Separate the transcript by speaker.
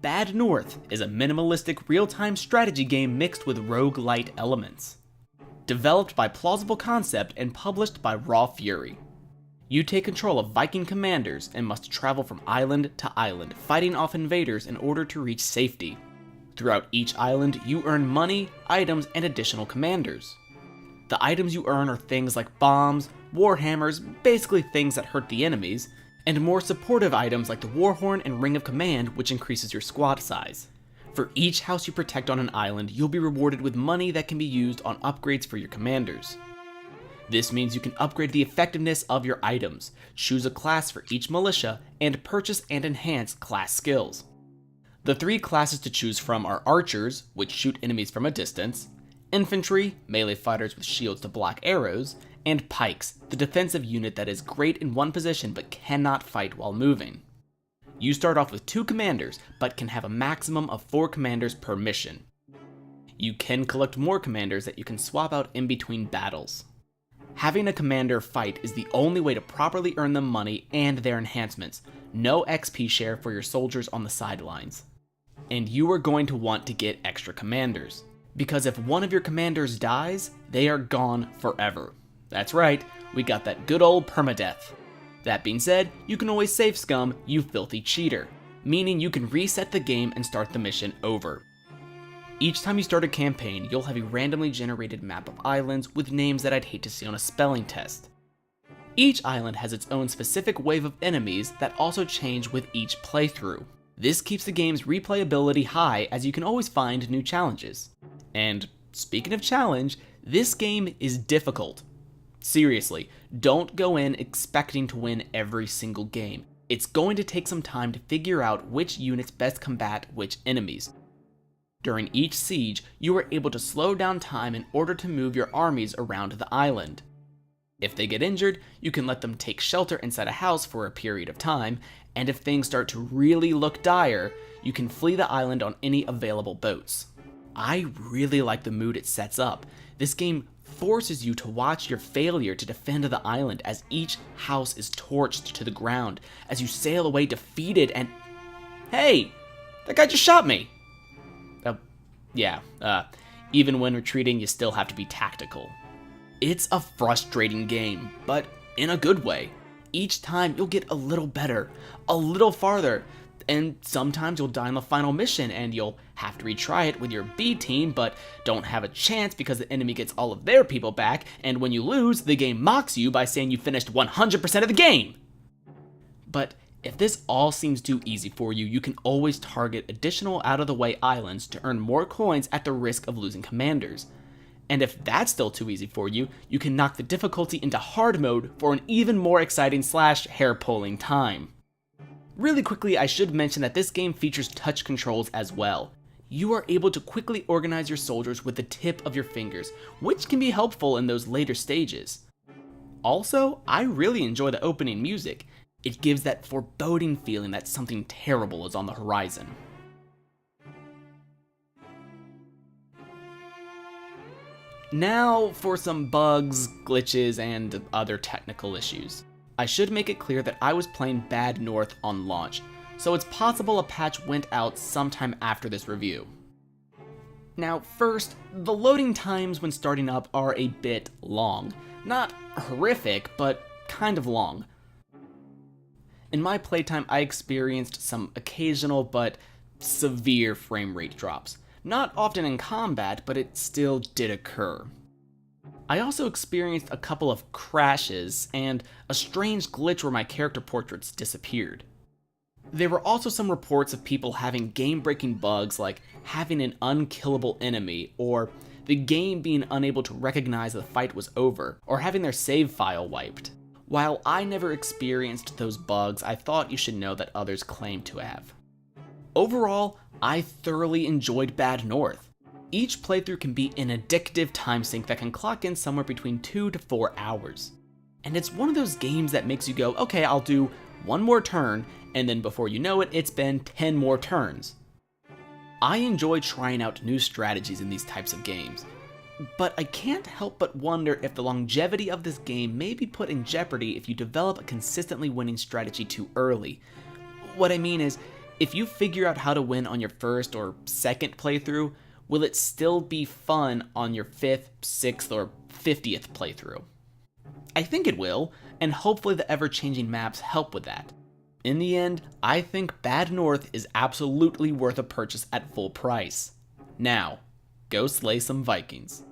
Speaker 1: Bad North is a minimalistic real-time strategy game mixed with roguelite elements. Developed by Plausible Concept and published by Raw Fury. You take control of Viking commanders and must travel from island to island, fighting off invaders in order to reach safety. Throughout each island, you earn money, items, and additional commanders. The items you earn are things like bombs, warhammers, basically things that hurt the enemies, and more supportive items like the Warhorn and Ring of Command, which increases your squad size. For each house you protect on an island, you'll be rewarded with money that can be used on upgrades for your commanders. This means you can upgrade the effectiveness of your items, choose a class for each militia, and purchase and enhance class skills. The 3 classes to choose from are archers, which shoot enemies from a distance, infantry, melee fighters with shields to block arrows, and pikes, the defensive unit that is great in one position but cannot fight while moving. You start off with 2 commanders, but can have a maximum of 4 commanders per mission. You can collect more commanders that you can swap out in between battles. Having a commander fight is the only way to properly earn them money and their enhancements. No XP share for your soldiers on the sidelines. And you are going to want to get extra commanders, because if one of your commanders dies, they are gone forever. That's right, we got that good old permadeath. That being said, you can always save scum, you filthy cheater, meaning you can reset the game and start the mission over. Each time you start a campaign, you'll have a randomly generated map of islands with names that I'd hate to see on a spelling test. Each island has its own specific wave of enemies that also change with each playthrough. This keeps the game's replayability high as you can always find new challenges. And speaking of challenge, this game is difficult. Seriously, don't go in expecting to win every single game. It's going to take some time to figure out which units best combat which enemies. During each siege, you are able to slow down time in order to move your armies around the island. If they get injured, you can let them take shelter inside a house for a period of time, and if things start to really look dire, you can flee the island on any available boats. I really like the mood it sets up. This game forces you to watch your failure to defend the island as each house is torched to the ground as you sail away defeated and... Hey! That guy just shot me! Even when retreating, you still have to be tactical. It's a frustrating game, but in a good way. Each time you'll get a little better, a little farther, and sometimes you'll die on the final mission and you'll have to retry it with your B team, but don't have a chance because the enemy gets all of their people back, and when you lose, the game mocks you by saying you finished 100% of the game! But if this all seems too easy for you, you can always target additional out-of-the-way islands to earn more coins at the risk of losing commanders. And if that's still too easy for you, you can knock the difficulty into hard mode for an even more exciting / hair-pulling time. Really quickly, I should mention that this game features touch controls as well. You are able to quickly organize your soldiers with the tip of your fingers, which can be helpful in those later stages. Also, I really enjoy the opening music. It gives that foreboding feeling that something terrible is on the horizon. Now for some bugs, glitches, and other technical issues. I should make it clear that I was playing Bad North on launch, so it's possible a patch went out sometime after this review. Now first, the loading times when starting up are a bit long. Not horrific, but kind of long. In my playtime, I experienced some occasional but severe frame rate drops. Not often in combat, but it still did occur. I also experienced a couple of crashes and a strange glitch where my character portraits disappeared. There were also some reports of people having game-breaking bugs like having an unkillable enemy, or the game being unable to recognize the fight was over, or having their save file wiped. While I never experienced those bugs, I thought you should know that others claim to have. Overall, I thoroughly enjoyed Bad North. Each playthrough can be an addictive time sink that can clock in somewhere between 2 to 4 hours. And it's one of those games that makes you go, okay, I'll do one more turn, and then before you know it, it's been 10 more turns. I enjoy trying out new strategies in these types of games, but I can't help but wonder if the longevity of this game may be put in jeopardy if you develop a consistently winning strategy too early. What I mean is, If you figure out how to win on your first or second playthrough, will it still be fun on your 5th, 6th, or 50th playthrough? I think it will, and hopefully the ever-changing maps help with that. In the end, I think Bad North is absolutely worth a purchase at full price. Now, go slay some Vikings.